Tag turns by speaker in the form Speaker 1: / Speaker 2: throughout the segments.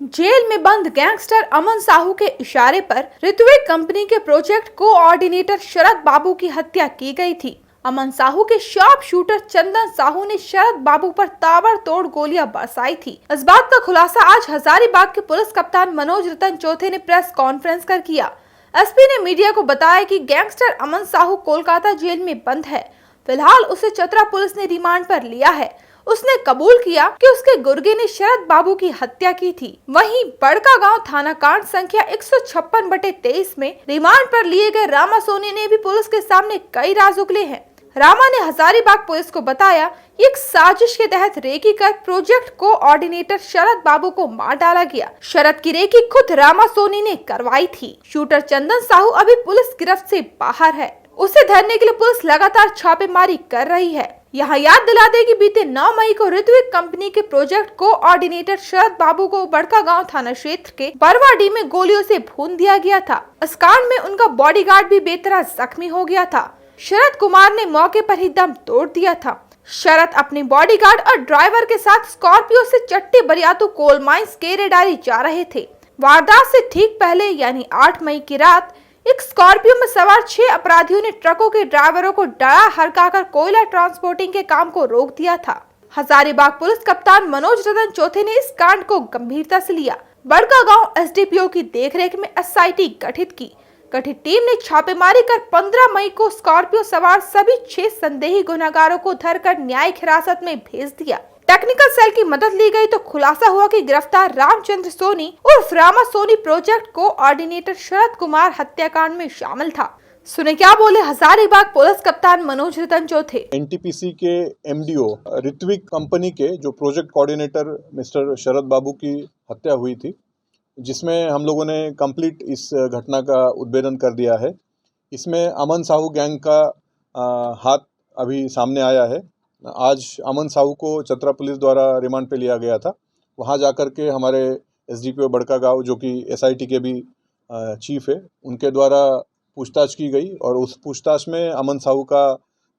Speaker 1: Jail में बंद gangster अमन साहू के इशारे पर ऋत्विक कंपनी के प्रोजेक्ट कोऑर्डिनेटर शरद बाबू की हत्या की गई थी। अमन साहू के शार्प शूटर चंदन साहू ने शरद बाबू पर ताबड़तोड़ गोलियां बरसाई थी। इस बात का खुलासा आज हजारीबाग के पुलिस कप्तान मनोज रतन चौथे ने प्रेस कॉन्फ्रेंस कर किया। एसपी ने मीडिया को बताया कि गैंगस्टर अमन साहू कोलकाता जेल में बंद है। फिलहाल उसे चतरा पुलिस ने रिमांड पर लिया है। उसने कबूल किया कि उसके गुर्गे ने शरद बाबू की हत्या की थी। वहीं बड़का गांव थाना कांड संख्या 156/23 में रिमांड पर लिए गए रामा सोनी ने भी पुलिस के सामने कई राज उगले हैं। रामा ने हजारीबाग पुलिस को बताया कि एक साजिश के तहत रेकी कर प्रोजेक्ट कोऑर्डिनेटर शरद बाबू को मार डाला गया। शरद की रेकी खुद रामा सोनी ने करवाई थी। शूटर चंदन साहू अभी पुलिस गिरफ्त से बाहर है। उसे धरने के लिए पुलिस लगातार छापेमारी कर रही है। यहाँ याद दिला दे कि बीते 9 मई को ऋत्विक कंपनी के प्रोजेक्ट कोऑर्डिनेटर शरद बाबू को बड़का गांव थाना क्षेत्र के बरवाडी में गोलियों से भून दिया गया था। इस कांड में उनका बॉडीगार्ड भी बेतरह जख्मी हो गया था। शरद कुमार ने मौके पर ही दम तोड़ दिया था। शरद अपने बॉडीगार्ड और ड्राइवर के साथ स्कॉर्पियो से चट्टी बरियातू कोल माइंस के रेडारी जा रहे थे। वारदात से ठीक पहले यानी 8 मई की रात एक स्कॉर्पियो में सवार 6 अपराधियों ने ट्रकों के ड्राइवरों को डरा हड़काकर कोयला ट्रांसपोर्टिंग के काम को रोक दिया था। हजारीबाग पुलिस कप्तान मनोज रतन चौथे ने इस कांड को गंभीरता से लिया। बड़का गांव एसडीपीओ की देखरेख में एसआईटी गठित की। गठित टीम ने छापेमारी कर 15 मई को स्कॉर्पियो सवार सभी 6 संदेही गुनहगारों को धरकर न्यायिक हिरासत में भेज दिया। टेक्निकल सेल की मदद ली गई तो खुलासा हुआ कि गिरफ्तार रामचंद्र सोनी उर्फ रामा सोनी प्रोजेक्ट कोऑर्डिनेटर शरद कुमार हत्याकांड में शामिल था। सुने क्या बोले हजारीबाग पुलिस कप्तान मनोज रतन चौथे।
Speaker 2: एनटीपीसी के एमडीओ ऋत्विक कंपनी के जो प्रोजेक्ट कोऑर्डिनेटर मिस्टर शरद बाबू की हत्या हुई थी, जिसमें हम लोगों ने कंप्लीट इस घटना का उद्भेदन कर दिया है। इसमें अमन साहू गैंग का हाथ अभी सामने आया है। आज अमन साहू को चतरा पुलिस द्वारा रिमांड पे लिया गया था। वहां जाकर के हमारे एसडीपीओ बड़का गांव जो कि एसआईटी के भी चीफ है, उनके द्वारा पूछताछ की गई और उस पूछताछ में अमन साहू का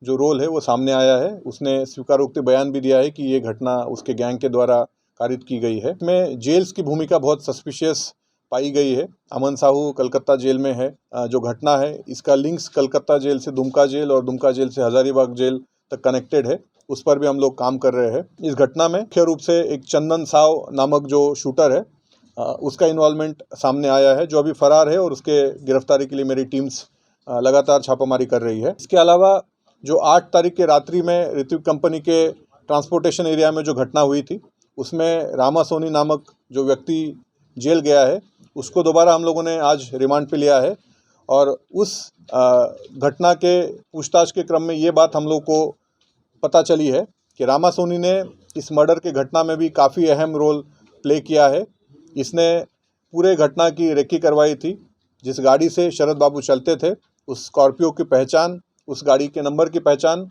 Speaker 2: जो रोल है वो सामने आया है। उसने स्वीकारोक्ति बयान भी दिया है कि ये घटना उसके गैंग के द्वारा कारित की गई है। इसमें जेल्स की भूमिका बहुत सस्पिशियस पाई गई है। अमन साहू कलकत्ता जेल में है। जो घटना है इसका लिंक्स कलकत्ता जेल से दुमका जेल और दुमका जेल से हजारीबाग जेल तक कनेक्टेड है। उस पर भी हम लोग काम कर रहे हैं। इस घटना में मुख्य रूप से एक चंदन साव नामक जो शूटर है उसका इन्वॉल्वमेंट सामने आया है, जो अभी फरार है और उसके गिरफ्तारी के लिए मेरी टीम्स लगातार छापामारी कर रही है। इसके अलावा जो 8 तारीख के रात्रि में ऋत्विक कंपनी के ट्रांसपोर्टेशन एरिया में जो घटना हुई थी, उसमें रामा सोनी नामक जो व्यक्ति जेल गया है, उसको दोबारा हम लोगों ने आज रिमांड पे लिया है। और उस घटना के पूछताछ के क्रम में ये बात हम लोग को पता चली है कि रामा सोनी ने इस मर्डर के घटना में भी काफ़ी अहम रोल प्ले किया है। इसने पूरे घटना की रेकी करवाई थी। जिस गाड़ी से शरद बाबू चलते थे, उस स्कॉर्पियो की पहचान, उस गाड़ी के नंबर की पहचान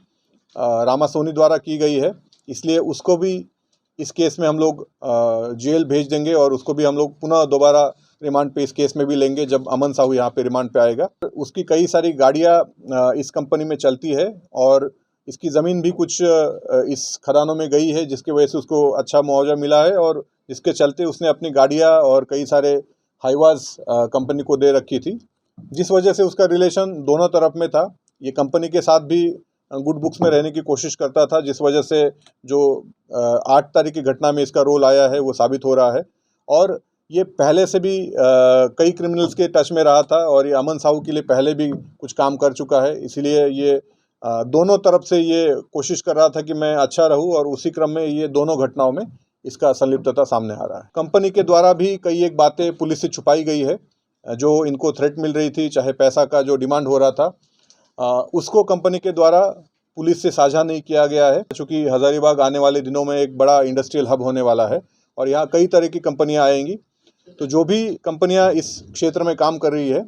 Speaker 2: रामा सोनी द्वारा की गई है। इसलिए उसको भी इस केस में हम लोग जेल भेज देंगे और उसको भी हम लोग पुनः दोबारा रिमांड पे इस केस में भी लेंगे जब अमन साहू यहाँ पे रिमांड पे आएगा। उसकी कई सारी गाड़ियाँ इस कंपनी में चलती है और इसकी ज़मीन भी कुछ इस खदानों में गई है, जिसकी वजह से उसको अच्छा मुआवजा मिला है और जिसके चलते उसने अपनी गाड़ियाँ और कई सारे हाईवाज कंपनी को दे रखी थी, जिस वजह से उसका रिलेशन दोनों तरफ में था। ये कंपनी के साथ भी गुड बुक्स में रहने की कोशिश करता था, जिस वजह से जो 8 तारीख की घटना में इसका रोल आया है वो साबित हो रहा है। और ये पहले से भी कई क्रिमिनल्स के टच में रहा था और ये अमन साहू के लिए पहले भी कुछ काम कर चुका है। इसीलिए ये दोनों तरफ से ये कोशिश कर रहा था कि मैं अच्छा रहूं और उसी क्रम में ये दोनों घटनाओं में इसका संलिप्तता सामने आ रहा है। कंपनी के द्वारा भी कई एक बातें पुलिस से छुपाई गई है। जो इनको थ्रेट मिल रही थी, चाहे पैसा का जो डिमांड हो रहा था, उसको कंपनी के द्वारा पुलिस से साझा नहीं किया गया है। चूँकि हजारीबाग आने वाले दिनों में एक बड़ा इंडस्ट्रियल हब होने वाला है और यहाँ कई तरह की कंपनियाँ आएंगी। तो जो भी कंपनियाँ इस क्षेत्र में काम कर रही है,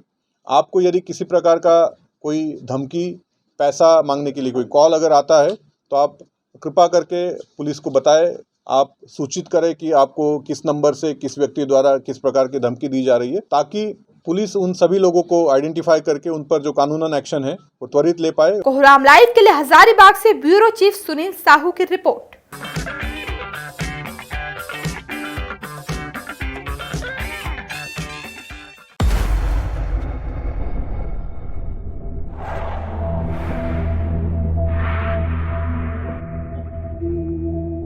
Speaker 2: आपको यदि किसी प्रकार का कोई धमकी, पैसा मांगने के लिए कोई कॉल अगर आता है तो आप कृपा करके पुलिस को बताएं। आप सूचित करें कि आपको किस नंबर से किस व्यक्ति द्वारा किस प्रकार की धमकी दी जा रही है, ताकि पुलिस उन सभी लोगों को आइडेंटिफाई करके उन पर जो कानूनन एक्शन है वो त्वरित ले पाए।
Speaker 1: कोहराम लाइव के लिए हजारीबाग से ब्यूरो चीफ सुनील साहू की रिपोर्ट।